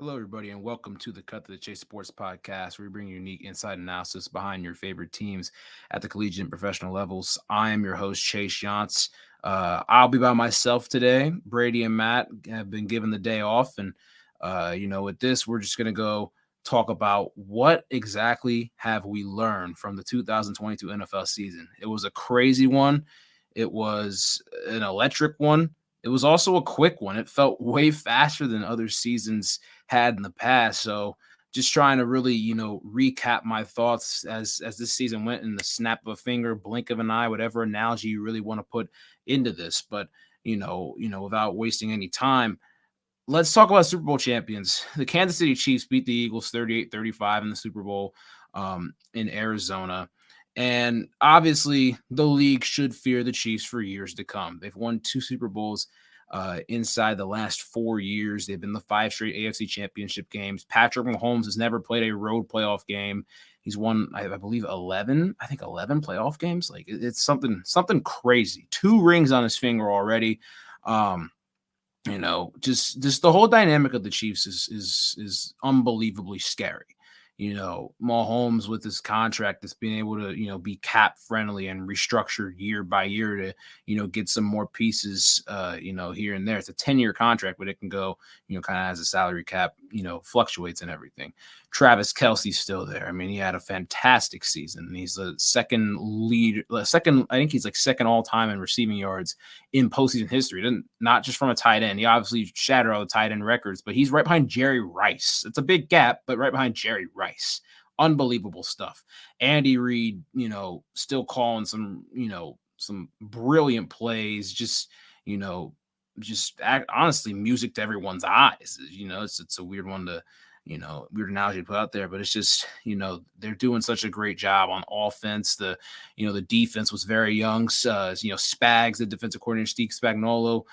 Hello, everybody, and welcome to the Cut to the Chase Sports Podcast, where we bring you unique inside analysis behind your favorite teams at the collegiate and professional levels. I am your host, Chase Yantz. I'll be by myself today. Brady and Matt have been given the day off, and with this, we're just going to go talk about what exactly have we learned from the 2022 NFL season. It was a crazy one. It was an electric one. It was also a quick one. It felt way faster than other seasons had in the past. So just trying to really, recap my thoughts as this season went in the snap of a finger, blink of an eye, whatever analogy you really want to put into this. But, without wasting any time, let's talk about Super Bowl champions. The Kansas City Chiefs beat the Eagles 38-35 in the Super Bowl in Arizona. And obviously, the league should fear the Chiefs for years to come. They've won 2 Super Bowls inside the last 4 years. They've been the 5 straight AFC championship games. Patrick Mahomes has never played a road playoff game. He's won, I believe, 11 playoff games. Like, it's something crazy. 2 rings on his finger already. Just the whole dynamic of the Chiefs is unbelievably scary. Mahomes with his contract that's being able to, be cap friendly and restructured year by year to, get some more pieces, here and there. It's a 10-year contract, but it can go, kind of as a salary cap, fluctuates and everything. Travis Kelce's still there. I mean, he had a fantastic season. He's the second, I think he's like second all time in receiving yards in postseason history. Not just from a tight end. He obviously shattered all the tight end records, but he's right behind Jerry Rice. It's a big gap, but right behind Jerry Rice. Unbelievable stuff. Andy Reid, still calling some brilliant plays. Honestly, music to everyone's eyes. It's a weird one to, weird analogy to put out there, but it's just, they're doing such a great job on offense. The defense was very young. Spags, the defensive coordinator, Steve Spagnuolo,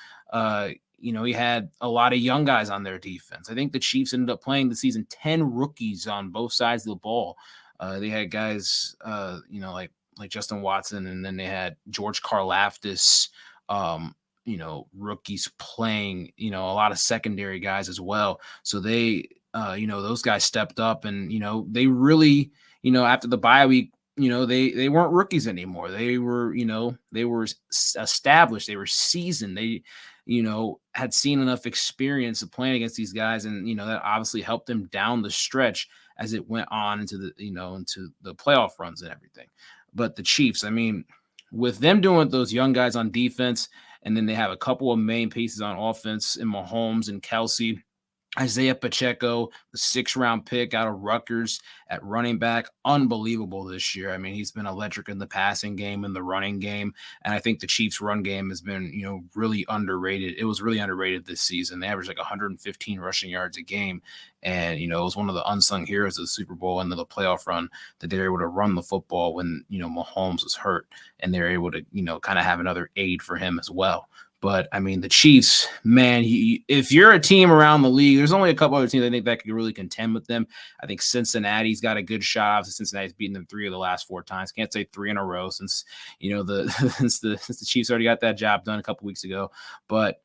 he had a lot of young guys on their defense. I think the Chiefs ended up playing the season 10 rookies on both sides of the ball. They had guys, like Justin Watson, and then they had George Karlaftis, rookies playing, a lot of secondary guys as well. So they, those guys stepped up and, they really, after the bye week, they weren't rookies anymore. They were established. They were seasoned. They, had seen enough experience of playing against these guys. And, that obviously helped them down the stretch as it went on into the playoff runs and everything. But the Chiefs, I mean, with them doing those young guys on defense, and then they have a couple of main pieces on offense in Mahomes and Kelce. Isaiah Pacheco, the 6th-round pick out of Rutgers at running back, unbelievable this year. I mean, he's been electric in the passing game and the running game, and I think the Chiefs' run game has been, really underrated. It was really underrated this season. They averaged like 115 rushing yards a game, and, it was one of the unsung heroes of the Super Bowl and the playoff run that they were able to run the football when, Mahomes was hurt, and they were able to, kind of have another aid for him as well. But, I mean, the Chiefs, man, if you're a team around the league, there's only a couple other teams I think that could really contend with them. I think Cincinnati's got a good shot. Obviously, Cincinnati's beaten them 3 of the last 4 times. Can't say 3 in a row since, since the Chiefs already got that job done a couple weeks ago. But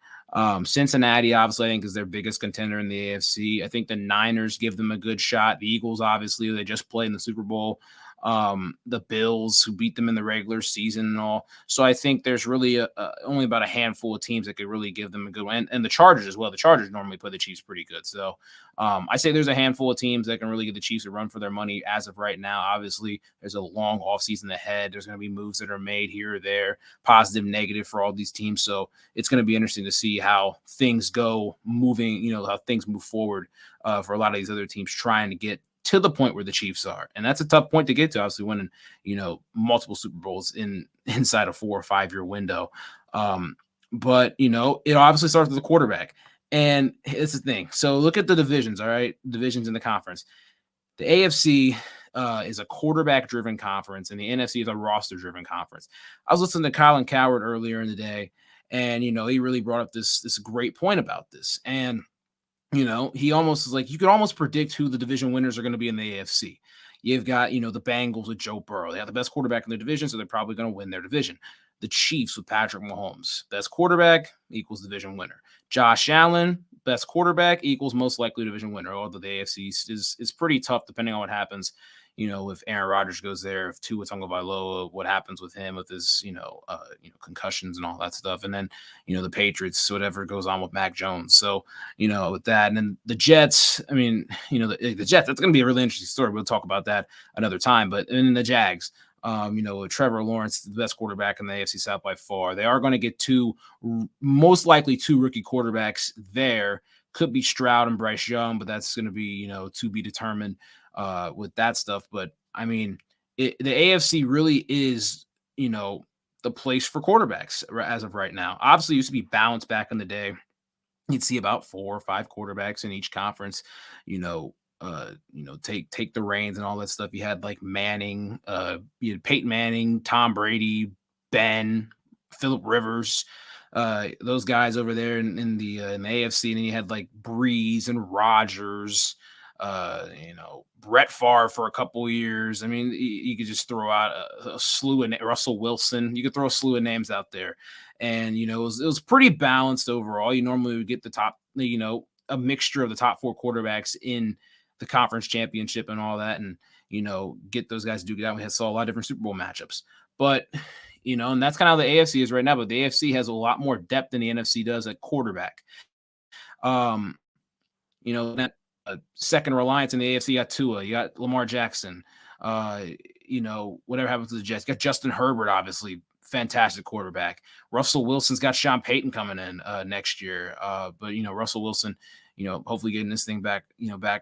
Cincinnati, obviously, I think is their biggest contender in the AFC. I think the Niners give them a good shot. The Eagles, obviously, they just played in the Super Bowl. The Bills, who beat them in the regular season and all. So I think there's really only about a handful of teams that could really give them a good one. And the Chargers as well. The Chargers normally play the Chiefs pretty good. So I say there's a handful of teams that can really give the Chiefs a run for their money as of right now. Obviously, there's a long offseason ahead. There's going to be moves that are made here or there, positive, negative for all these teams. So it's going to be interesting to see how things go moving, how things move forward for a lot of these other teams trying to get to the point where the Chiefs are. And that's a tough point to get to, obviously winning, multiple Super Bowls inside a 4 or 5 year window. But, it obviously starts with the quarterback. And it's the thing. So look at the divisions, all right? Divisions in the conference. The AFC is a quarterback-driven conference, and the NFC is a roster-driven conference. I was listening to Colin Cowherd earlier in the day, and, he really brought up this great point about this. And he almost is like, you could almost predict who the division winners are going to be in the AFC. You've got, the Bengals with Joe Burrow. They have the best quarterback in their division, so they're probably going to win their division. The Chiefs with Patrick Mahomes. Best quarterback equals division winner. Josh Allen, best quarterback equals most likely division winner. Although the AFC is pretty tough depending on what happens. If Aaron Rodgers goes there, if Tua Tagovailoa, what happens with him with his concussions and all that stuff, and then the Patriots, whatever goes on with Mac Jones. So with that, and then the Jets. I mean, the Jets. That's going to be a really interesting story. We'll talk about that another time. But in the Jags. Trevor Lawrence, the best quarterback in the AFC South by far. They are going to get most likely two rookie quarterbacks there. Could be Stroud and Bryce Young, but that's going to be, to be determined with that stuff. But I mean, the AFC really is, the place for quarterbacks as of right now. Obviously, it used to be balanced back in the day. You'd see about 4 or 5 quarterbacks in each conference, take the reins and all that stuff. You had like Manning, you had Peyton Manning, Tom Brady, Ben, Phillip Rivers, those guys over there in the AFC. And then you had like Breeze and Rodgers, Brett Favre for a couple years. I mean, you could just throw out a slew of Russell Wilson. You could throw a slew of names out there, and it was pretty balanced overall. You normally would get the top, a mixture of the top 4 quarterbacks in the conference championship and all that, and get those guys to duke it out. We saw a lot of different Super Bowl matchups, but and that's kind of how the AFC is right now. But the AFC has a lot more depth than the NFC does at quarterback. That second reliance in the AFC, you got Tua, you got Lamar Jackson, whatever happens to the Jets. You got Justin Herbert, obviously fantastic quarterback. Russell Wilson's got Sean Payton coming in next year, but Russell Wilson, hopefully getting this thing back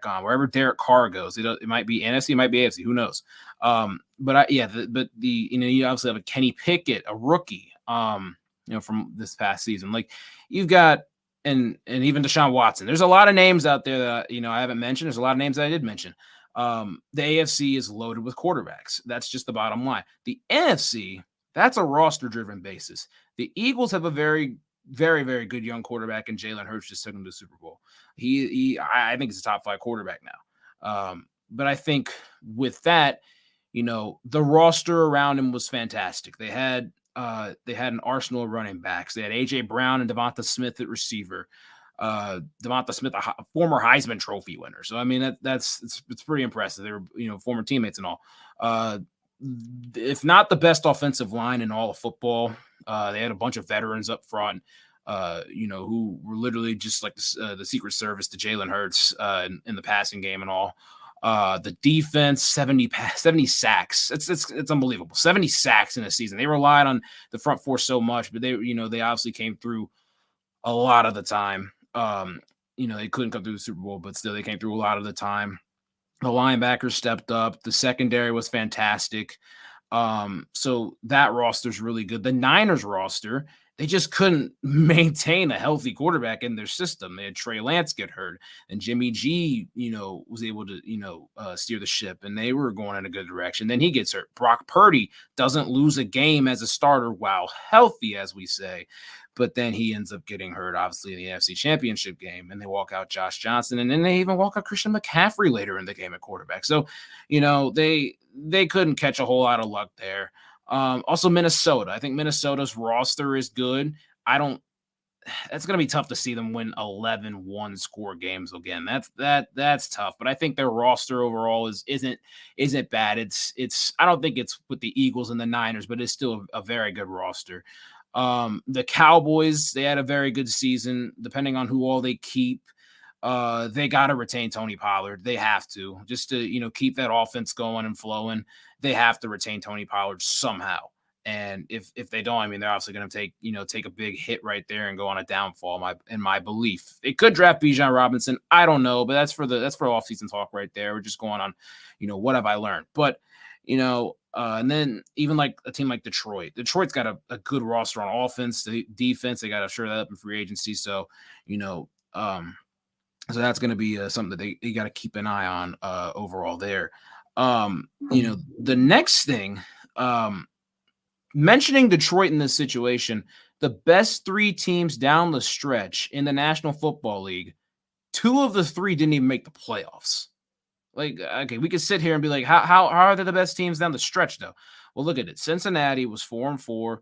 on. Wherever Derek Carr goes, it might be NFC, it might be AFC, who knows? But you obviously have a Kenny Pickett, a rookie, from this past season. Like you've got, and even Deshaun Watson. There's a lot of names out there that I haven't mentioned. There's a lot of names that I did mention. The AFC is loaded with quarterbacks. That's just the bottom line. The NFC, that's a roster-driven basis. The Eagles have a very, very, very good young quarterback, and Jalen Hurts just took him to the Super Bowl. I think he's a top 5 quarterback now. But I think with that, the roster around him was fantastic. They had an arsenal of running backs. They had A.J. Brown and Devonta Smith at receiver. Devonta Smith, a former Heisman Trophy winner. So I mean it's pretty impressive. They were former teammates and all. If not the best offensive line in all of football, they had a bunch of veterans up front. Who were literally just like the Secret Service to Jalen Hurts in the passing game and all. The defense, 70 sacks. It's unbelievable. 70 sacks in a season. They relied on the front four so much, but they obviously came through a lot of the time. They couldn't come through the Super Bowl, but still they came through a lot of the time. The linebackers stepped up. The secondary was fantastic. So that roster's really good. The Niners roster, they just couldn't maintain a healthy quarterback in their system. They had Trey Lance get hurt, and Jimmy G, was able to, steer the ship, and they were going in a good direction. Then he gets hurt. Brock Purdy doesn't lose a game as a starter while healthy, as we say, but then he ends up getting hurt, obviously, in the AFC Championship game, and they walk out Josh Johnson, and then they even walk out Christian McCaffrey later in the game at quarterback. So, they couldn't catch a whole lot of luck there. Also Minnesota. I think Minnesota's roster is good. That's going to be tough to see them win 11 one-score games again. That's tough, but I think their roster overall isn't bad. It's I don't think it's with the Eagles and the Niners, but it's still a very good roster. The Cowboys, they had a very good season, depending on who all they keep. They got to retain Tony Pollard. They have to, just to, keep that offense going and flowing. They have to retain Tony Pollard somehow. And if they don't, I mean, they're obviously going to take a big hit right there and go on a downfall. In my belief, they could draft Bijan Robinson. I don't know, but that's for offseason talk right there. We're just going on, what have I learned? But and then even like a team like Detroit's got a good roster on offense, the defense. They got to shore that up in free agency. So so that's going to be something that they got to keep an eye on overall there. The next thing, mentioning Detroit in this situation, the best 3 teams down the stretch in the National Football League, 2 of the 3 didn't even make the playoffs. Like, okay, we could sit here and be like, how are they the best teams down the stretch though? Well, look at it. Cincinnati was 4-4,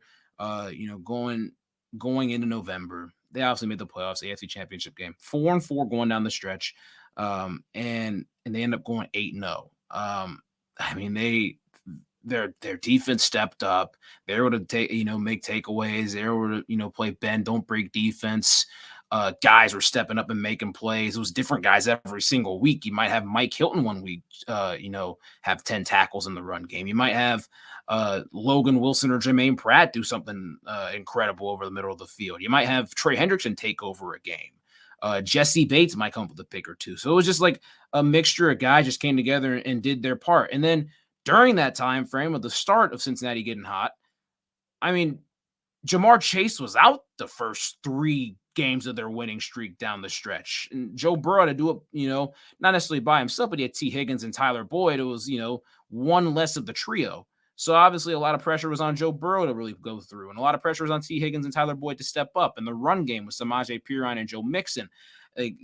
going into November. They obviously made the playoffs, AFC Championship game, 4-4 going down the stretch, and they end up going 8-0. I mean, their defense stepped up. They were able to make takeaways. They were able to play bend don't break defense. Guys were stepping up and making plays. It was different guys every single week. You might have Mike Hilton one week, have 10 tackles in the run game. You might have Logan Wilson or Jermaine Pratt do something incredible over the middle of the field. You might have Trey Hendrickson take over a game. Jesse Bates might come up with a pick or two. So it was just like a mixture of guys just came together and did their part. And then during that time frame of the start of Cincinnati getting hot, I mean, Jamar Chase was out the first 3 games of their winning streak down the stretch. And Joe Burrow had to do it, not necessarily by himself, but he had T. Higgins and Tyler Boyd. It was, one less of the trio. So obviously a lot of pressure was on Joe Burrow to really go through. And a lot of pressure was on T. Higgins and Tyler Boyd to step up. And the run game with Samaje Perine and Joe Mixon.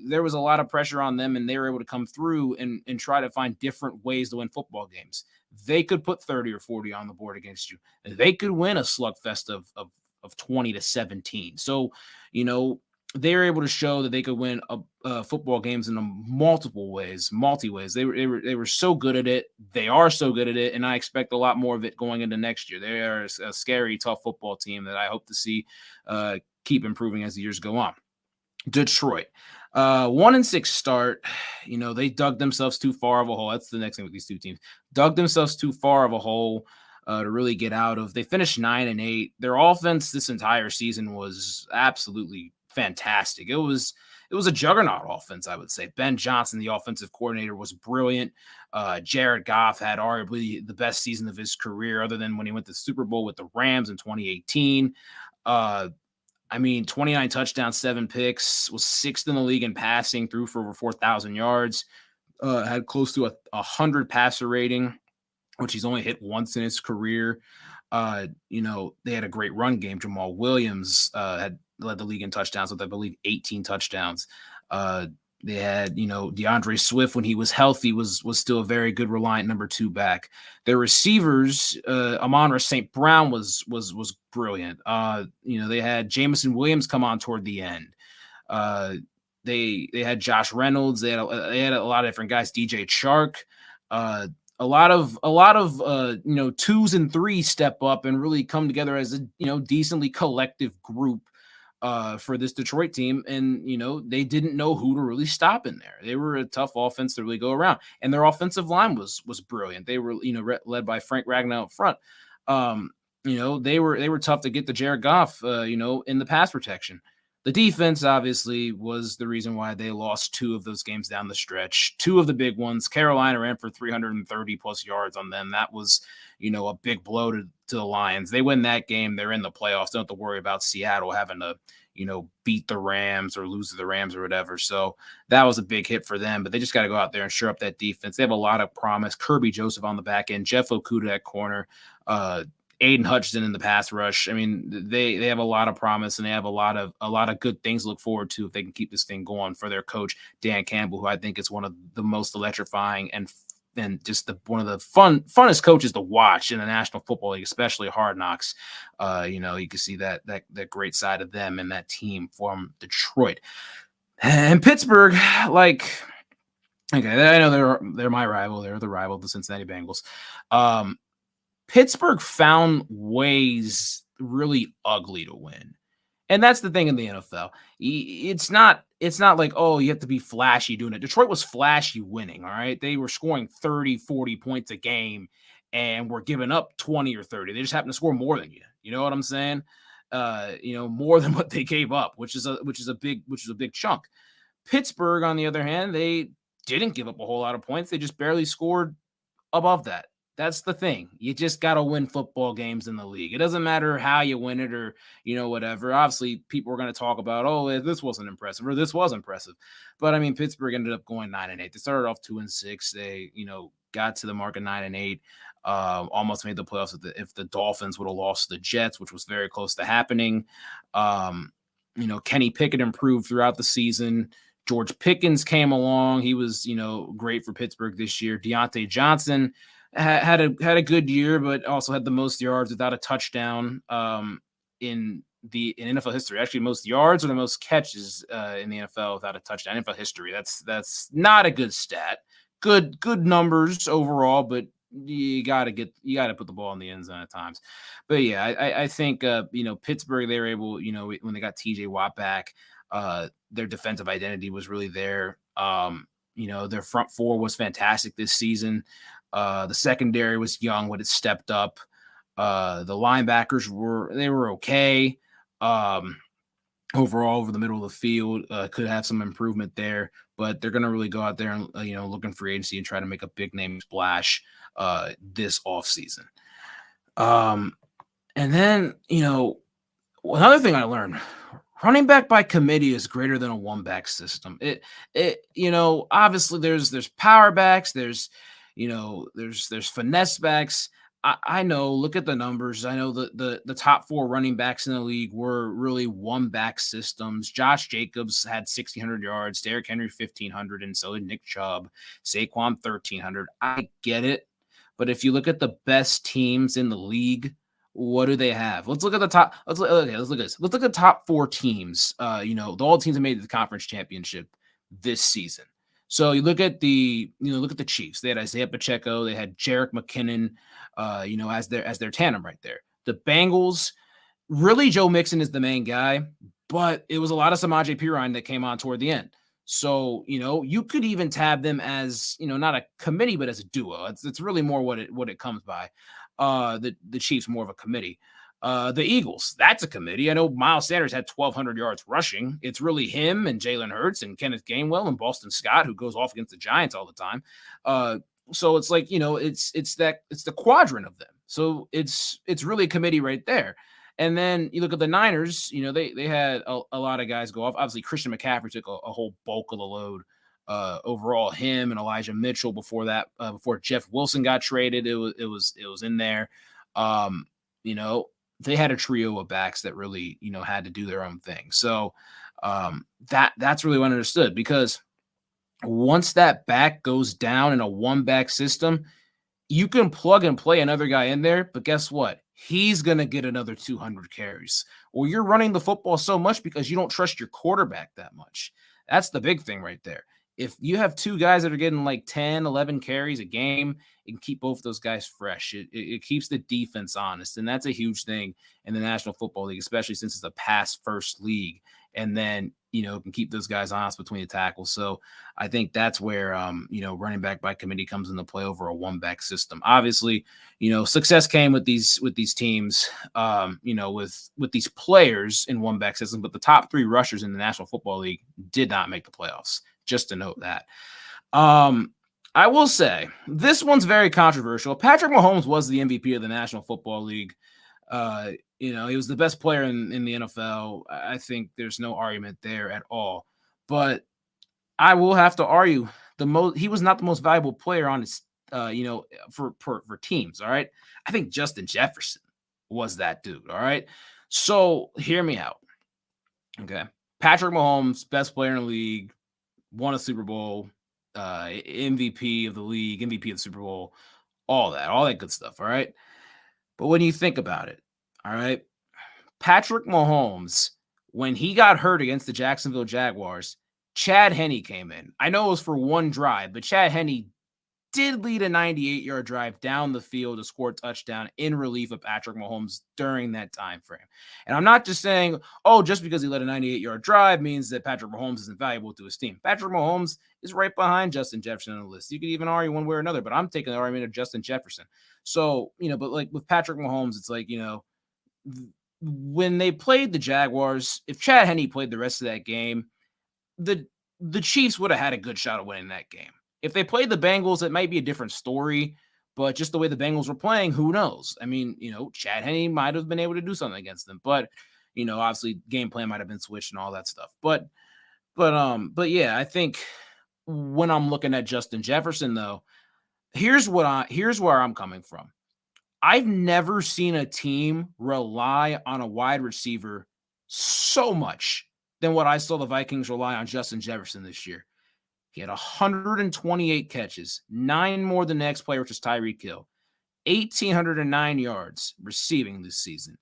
There was a lot of pressure on them, and they were able to come through and try to find different ways to win football games. They could put 30 or 40 on the board against you. They could win a slugfest of 20-17. So, they were able to show that they could win football games in multi ways. They were so good at it. They are so good at it, and I expect a lot more of it going into next year. They are a scary, tough football team that I hope to see keep improving as the years go on. Detroit, 1-6 start. They dug themselves too far of a hole. That's the next thing with these two teams. Dug themselves too far of a hole to really get out of. They finished 9-8. Their offense this entire season was absolutely fantastic. It was a juggernaut offense, I would say. Ben Johnson, the offensive coordinator, was brilliant. Jared Goff had arguably the best season of his career, other than when he went to the Super Bowl with the Rams in 2018. 29 touchdowns, 7 picks, was 6th in the league in passing, threw for over 4,000 yards, had close to 100 passer rating, which he's only hit once in his career. They had a great run game. Jamal Williams had led the league in touchdowns with, I believe, 18 touchdowns. They had, DeAndre Swift, when he was healthy, was still a very good reliant number 2 back. Their receivers, Amon-Ra St. Brown was brilliant. They had Jameson Williams come on toward the end. They had Josh Reynolds. They had a lot of different guys. DJ Chark. A lot of 2s and 3s step up and really come together as a decently collective group for this Detroit team. And they didn't know who to really stop in there. They were a tough offense to really go around, and their offensive line was brilliant. They were led by Frank Ragnow up front. They were tough to get to Jared Goff in the pass protection. The defense obviously was the reason why they lost 2 of those games down the stretch. 2 of the big ones. Carolina ran for 330 plus yards on them. That was, a big blow to the Lions. They win that game, they're in the playoffs. Don't have to worry about Seattle having to, beat the Rams or lose to the Rams or whatever. So that was a big hit for them, but they just got to go out there and shore up that defense. They have a lot of promise. Kirby Joseph on the back end, Jeff Okudah at corner, Aiden Hutchinson in the pass rush. I mean, they have a lot of promise, and they have a lot of good things to look forward to if they can keep this thing going for their coach, Dan Campbell, who I think is one of the most electrifying and just one of the funnest coaches to watch in the National Football League, especially Hard Knocks. You can see that great side of them and that team from Detroit. And Pittsburgh, okay, I know they're my rival. They're the rival of the Cincinnati Bengals. Pittsburgh found ways really ugly to win. And that's the thing in the NFL. It's not like, oh, you have to be flashy doing it. Detroit was flashy winning, all right? They were scoring 30, 40 points a game and were giving up 20 or 30. They just happened to score more than you. You know what I'm saying? More than what they gave up, which is a big chunk. Pittsburgh, on the other hand, they didn't give up a whole lot of points. They just barely scored above that. That's the thing. You just got to win football games in the league. It doesn't matter how you win it or, whatever. Obviously, people are going to talk about, oh, this wasn't impressive or this was impressive. But, Pittsburgh ended up going 9-8. They started off 2-6. They, got to the mark of 9-8. Almost made the playoffs if the Dolphins would have lost to the Jets, which was very close to happening. Kenny Pickett improved throughout the season. George Pickens came along. He was, great for Pittsburgh this year. Deontay Johnson had a good year, but also had the most yards without a touchdown in in NFL history. Actually, most yards or the most catches in the NFL without a touchdown. NFL history. That's not a good stat. Good numbers overall, but you gotta put the ball in the end zone at times. But yeah, I think Pittsburgh, they were able, when they got TJ Watt back, their defensive identity was really there. Their front four was fantastic this season. The secondary was young, but it stepped up. The linebackers were okay. Overall, over the middle of the field, could have some improvement there, but they're going to really go out there and look in free agency and try to make a big name splash this offseason. And then another thing I learned: running back by committee is greater than a one back system. Obviously there's power backs, there's finesse backs. I know, look at the numbers. I know the top four running backs in the league were really one back systems. Josh Jacobs had 1,600 yards, Derrick Henry 1,500, and so did Nick Chubb, Saquon 1,300. I get it, but if you look at the best teams in the league, what do they have? Let's look at the top. Let's look at this. Let's look at the top four teams. All teams that made the conference championship this season. So you look at the Chiefs. They had Isaiah Pacheco. They had Jerick McKinnon, as their tandem right there. The Bengals, really, Joe Mixon is the main guy, but it was a lot of Samaje Perine that came on toward the end. So you could even tab them as not a committee, but as a duo. It's really more what it comes by. The Chiefs more of a committee. The Eagles, that's a committee. I know Miles Sanders had 1,200 yards rushing. It's really him and Jalen Hurts and Kenneth Gainwell and Boston Scott, who goes off against the Giants all the time. So it's like, it's the quadrant of them. So it's really a committee right there. And then you look at the Niners, they had a lot of guys go off. Obviously, Christian McCaffrey took a whole bulk of the load. Overall, him and Elijah Mitchell before that, before Jeff Wilson got traded, it was in there. They had a trio of backs that really, had to do their own thing. So that's really what I understood, because once that back goes down in a one back system, you can plug and play another guy in there, but guess what? He's going to get another 200 carries. Or you're running the football so much because you don't trust your quarterback that much. That's the big thing right there. If you have two guys that are getting like 10, 11 carries a game, it can keep both those guys fresh. It keeps the defense honest, and that's a huge thing in the National Football League, especially since it's a pass-first league. And then, can keep those guys honest between the tackles. So I think that's where, running back by committee comes into play over a one-back system. Obviously, success came with these teams, with these players in one-back system, but the top three rushers in the National Football League did not make the playoffs. Just to note that. I will say this one's very controversial. Patrick Mahomes was the MVP of the National Football League. He was the best player in the NFL. I think there's no argument there at all. But I will have to argue he was not the most valuable player on his, for teams. All right. I think Justin Jefferson was that dude. All right. So hear me out. Okay. Patrick Mahomes, best player in the league, won a Super Bowl, MVP of the league, MVP of the Super Bowl, all that good stuff. All right. But when you think about it, all right, Patrick Mahomes, when he got hurt against the Jacksonville Jaguars, Chad Henne came in. I know it was for one drive, but Chad Henne did lead a 98-yard drive down the field to score a touchdown in relief of Patrick Mahomes during that time frame. And I'm not just saying, just because he led a 98-yard drive means that Patrick Mahomes isn't valuable to his team. Patrick Mahomes is right behind Justin Jefferson on the list. You could even argue one way or another, but I'm taking the argument of Justin Jefferson. So, but like with Patrick Mahomes, it's like, when they played the Jaguars, if Chad Henne played the rest of that game, the Chiefs would have had a good shot of winning that game. If they played the Bengals, it might be a different story, but just the way the Bengals were playing, who knows? I mean, Chad Henne might have been able to do something against them, but obviously game plan might have been switched and all that stuff. But yeah, I think when I'm looking at Justin Jefferson, though, here's where I'm coming from. I've never seen a team rely on a wide receiver so much than what I saw the Vikings rely on Justin Jefferson this year. He had 128 catches, 9 more than the next player, which is Tyreek Hill, 1,809 yards receiving this season,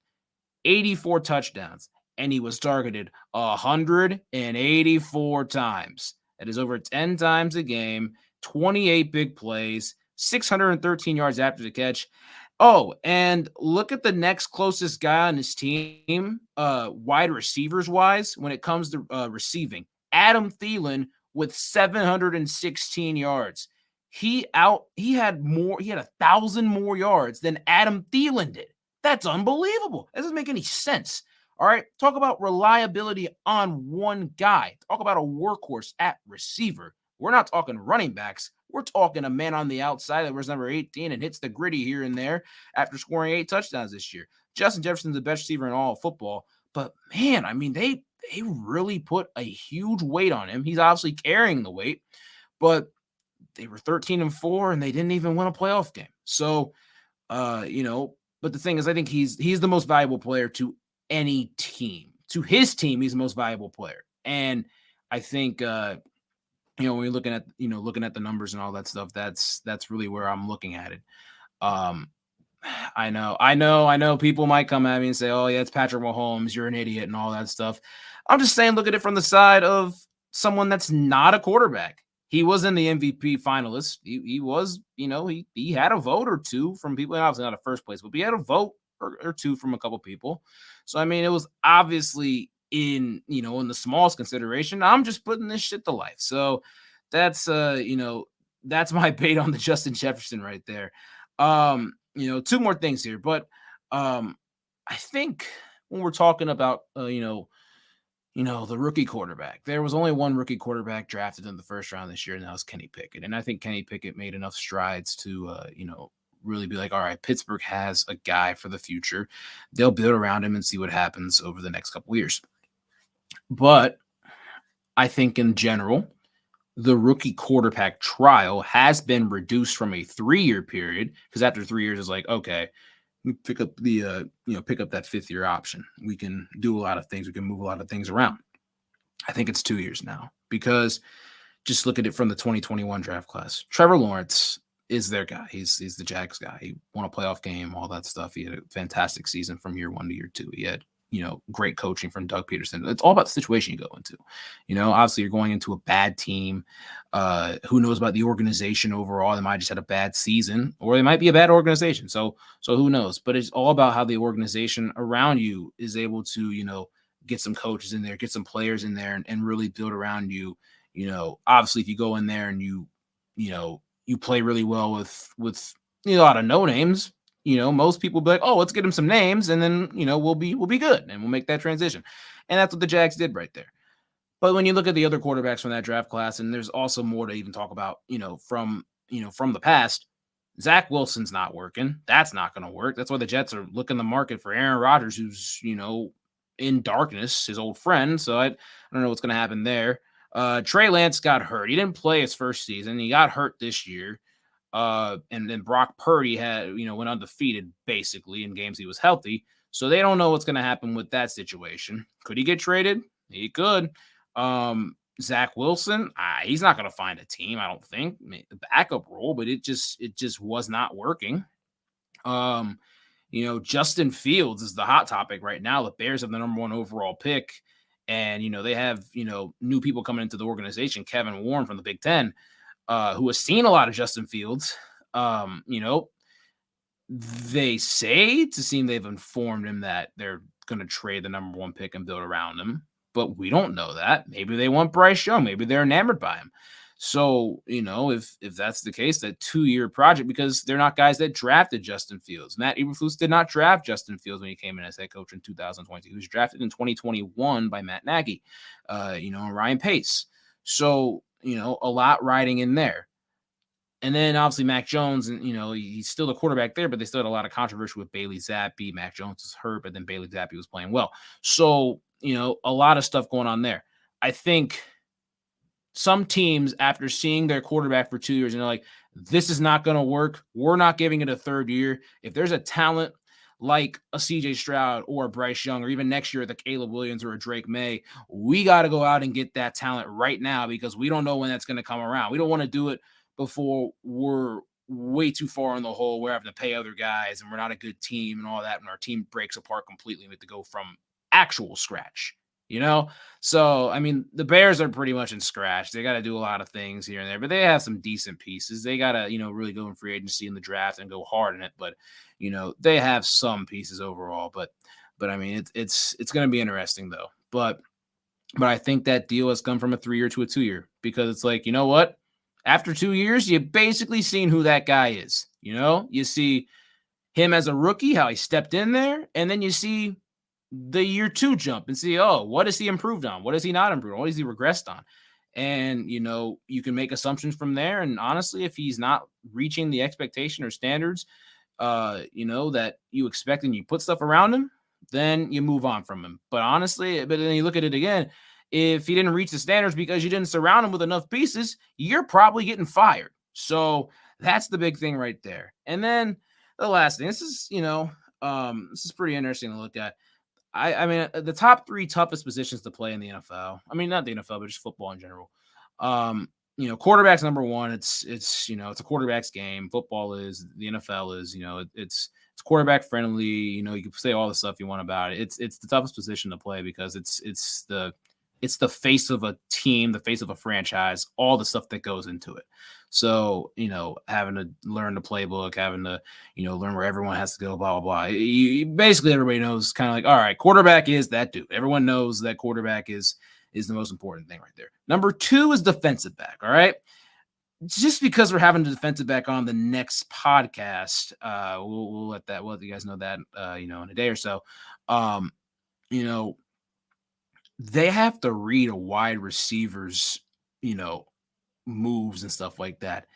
84 touchdowns, and he was targeted 184 times. That is over 10 times a game, 28 big plays, 613 yards after the catch. Oh, and look at the next closest guy on his team, wide receivers wise, when it comes to receiving. Adam Thielen with 716 yards. He had 1,000 more yards than Adam Thielen did. That's unbelievable. That doesn't make any sense. All right. Talk about reliability on one guy. Talk about a workhorse at receiver. We're not talking running backs. We're talking a man on the outside that wears number 18 and hits the gritty here and there after scoring 8 touchdowns this year. Justin Jefferson's the best receiver in all of football. But man, I mean, they really put a huge weight on him. He's obviously carrying the weight, but they were 13-4 and they didn't even win a playoff game. So, but the thing is, I think he's the most valuable player to any team. To his team, he's the most valuable player. And I think when you're looking at the numbers and all that stuff, that's really where I'm looking at it. Um, I know people might come at me and say, "Oh, yeah, it's Patrick Mahomes, you're an idiot," and all that stuff. I'm just saying, look at it from the side of someone that's not a quarterback. He was in the MVP finalist. He was, he had a vote or two from people, and obviously not a first place, but he had a vote or two from a couple people. So I mean, it was obviously in the smallest consideration. I'm just putting this shit to life. So that's that's my bait on the Justin Jefferson right there. Two more things here, but I think when we're talking about the rookie quarterback, there was only one rookie quarterback drafted in the first round this year, and that was Kenny Pickett. And I think Kenny Pickett made enough strides to really be like, all right, Pittsburgh has a guy for the future. They'll build around him and see what happens over the next couple of years. But I think in general, the rookie quarterback trial has been reduced from a 3-year period, because after 3 years it's like, okay, we pick up pick up that 5th-year option. We can do a lot of things. We can move a lot of things around. I think it's 2 years now, because just look at it from the 2021 draft class. Trevor Lawrence is their guy. He's the Jags guy. He won a playoff game, all that stuff. He had a fantastic season from year 1 to year 2. He had great coaching from Doug Peterson. It's all about the situation you go into. Obviously you're going into a bad team. Who knows about the organization overall? They might just had a bad season, or they might be a bad organization. So who knows? But it's all about how the organization around you is able to, get some coaches in there, get some players in there, and really build around you. Obviously if you go in there and you play really well with a lot of no names, most people be like, oh, let's get him some names, and then, we'll be good, and we'll make that transition. And that's what the Jags did right there. But when you look at the other quarterbacks from that draft class, and there's also more to even talk about, from the past, Zach Wilson's not working. That's not going to work. That's why the Jets are looking the market for Aaron Rodgers, who's, in darkness, his old friend. So I don't know what's going to happen there. Trey Lance got hurt. He didn't play his first season. He got hurt this year. And then Brock Purdy went undefeated basically in games he was healthy. So they don't know what's going to happen with that situation. Could he get traded? He could. Zach Wilson, he's not going to find a team, I don't think. I mean, the backup role, but it just was not working. Justin Fields is the hot topic right now. The Bears have the number 1 overall pick, and they have new people coming into the organization. Kevin Warren from the Big Ten, who has seen a lot of Justin Fields. They say to seem they've informed him that they're going to trade the number 1 pick and build around him, but we don't know that. Maybe they want Bryce Young. Maybe they're enamored by him. So, if that's the case, that 2-year project, because they're not guys that drafted Justin Fields. Matt Eberflus did not draft Justin Fields when he came in as head coach in 2020. He was drafted in 2021 by Matt Nagy, and Ryan Pace. So, a lot riding in there. And then obviously Mac Jones, and he's still the quarterback there, but they still had a lot of controversy with Bailey Zappi. Mac Jones is hurt, but then Bailey Zappi was playing well. So, a lot of stuff going on there. I think some teams, after seeing their quarterback for 2 years, and they're like, this is not going to work. We're not giving it a 3rd year. If there's a talent like a CJ Stroud or a Bryce Young, or even next year the Caleb Williams or a Drake May, we got to go out and get that talent right now, because we don't know when that's going to come around. We don't want to do it before we're way too far in the hole. We're having to pay other guys and we're not a good team and all that. And our team breaks apart completely. We have to go from actual scratch, you know? So, I mean, the Bears are pretty much in scratch. They got to do a lot of things here and there, but they have some decent pieces. They got to, really go in free agency in the draft and go hard in it. But, they have some pieces overall. But I mean, it's going to be interesting though. But I think that deal has come from a 3-year to a 2-year because it's like, you know what? After 2 years, you've basically seen who that guy is. You see him as a rookie, how he stepped in there, and then you see the year 2 jump and see, oh, what has he improved on? What has he not improved on? What has he regressed on? And, you can make assumptions from there. And honestly, if he's not reaching the expectation or standards, that you expect and you put stuff around him, then you move on from him. But honestly, but then you look at it again, if he didn't reach the standards because you didn't surround him with enough pieces, you're probably getting fired. So that's the big thing right there. And then the last thing, this is pretty interesting to look at. I mean, the top 3 toughest positions to play in the NFL. I mean, not the NFL, but just football in general. Quarterback's number one. It's a quarterback's game. Football is, the NFL is, it's quarterback friendly. You can say all the stuff you want about it. It's the toughest position to play because it's the face of a team, the face of a franchise, all the stuff that goes into it. So, having to learn the playbook, having to, learn where everyone has to go, blah, blah, blah. Basically, everybody knows kind of like, all right, quarterback is that dude. Everyone knows that quarterback is the most important thing right there. Number 2 is defensive back, all right? Just because we're having a defensive back on the next podcast, we'll let you guys know that, in a day or so. They have to read a wide receiver's, moves and stuff like that.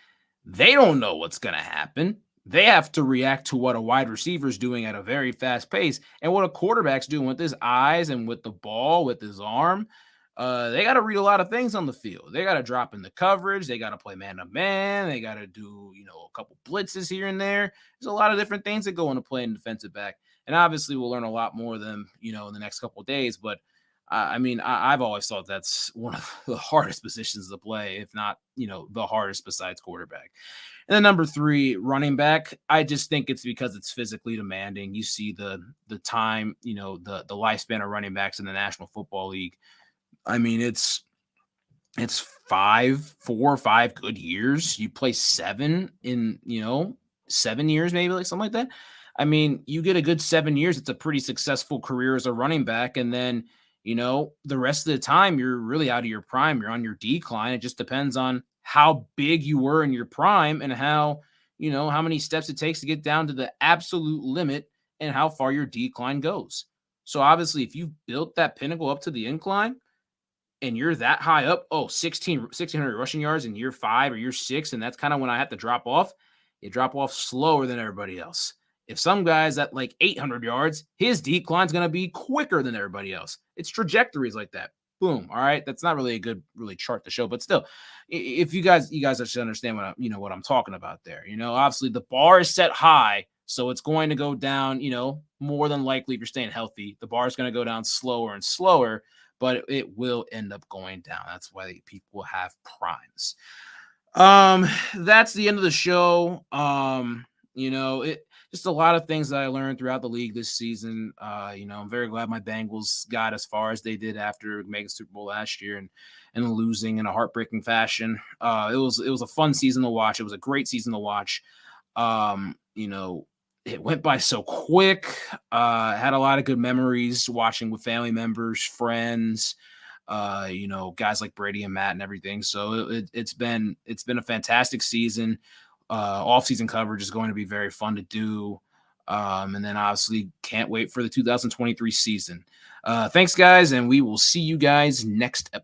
They don't know what's going to happen. They have to react to what a wide receiver is doing at a very fast pace and what a quarterback's doing with his eyes and with the ball, with his arm. They got to read a lot of things on the field. They got to drop in the coverage. They got to play man to man. They got to do, a couple blitzes here and there. There's a lot of different things that go into playing defensive back. And obviously we'll learn a lot more of them, in the next couple of days. But I've always thought that's one of the hardest positions to play, if not, the hardest besides quarterback. And then number 3, running back. I just think it's because it's physically demanding. You see the time, the lifespan of running backs in the National Football League. I mean, it's 4 or 5 good years. You play 7 in, 7 years, maybe like something like that. I mean, you get a good 7 years. It's a pretty successful career as a running back. And then, the rest of the time you're really out of your prime. You're on your decline. It just depends on how big you were in your prime and how many steps it takes to get down to the absolute limit and how far your decline goes. So obviously, if you've built that pinnacle up to the incline and you're that high up, 1,600 rushing yards in year 5 or year 6, and that's kind of when I have to drop off, you drop off slower than everybody else. If some guy's at like 800 yards, his decline's going to be quicker than everybody else. It's trajectories like that. Boom. All right. That's not really a good chart to show, but still, if you guys should understand what I'm talking about there. Obviously the bar is set high, so it's going to go down, more than likely if you're staying healthy. The bar is going to go down slower and slower, but it will end up going down. That's why people have primes. That's the end of the show. Just a lot of things that I learned throughout the league this season. I'm very glad my Bengals got as far as they did after making the Super Bowl last year and losing in a heartbreaking fashion. It was a fun season to watch. It was a great season to watch. It went by so quick. Had a lot of good memories watching with family members, friends, guys like Brady and Matt and everything. So it's been a fantastic season. Off-season coverage is going to be very fun to do. And then obviously can't wait for the 2023 season. Thanks, guys, and we will see you guys next episode.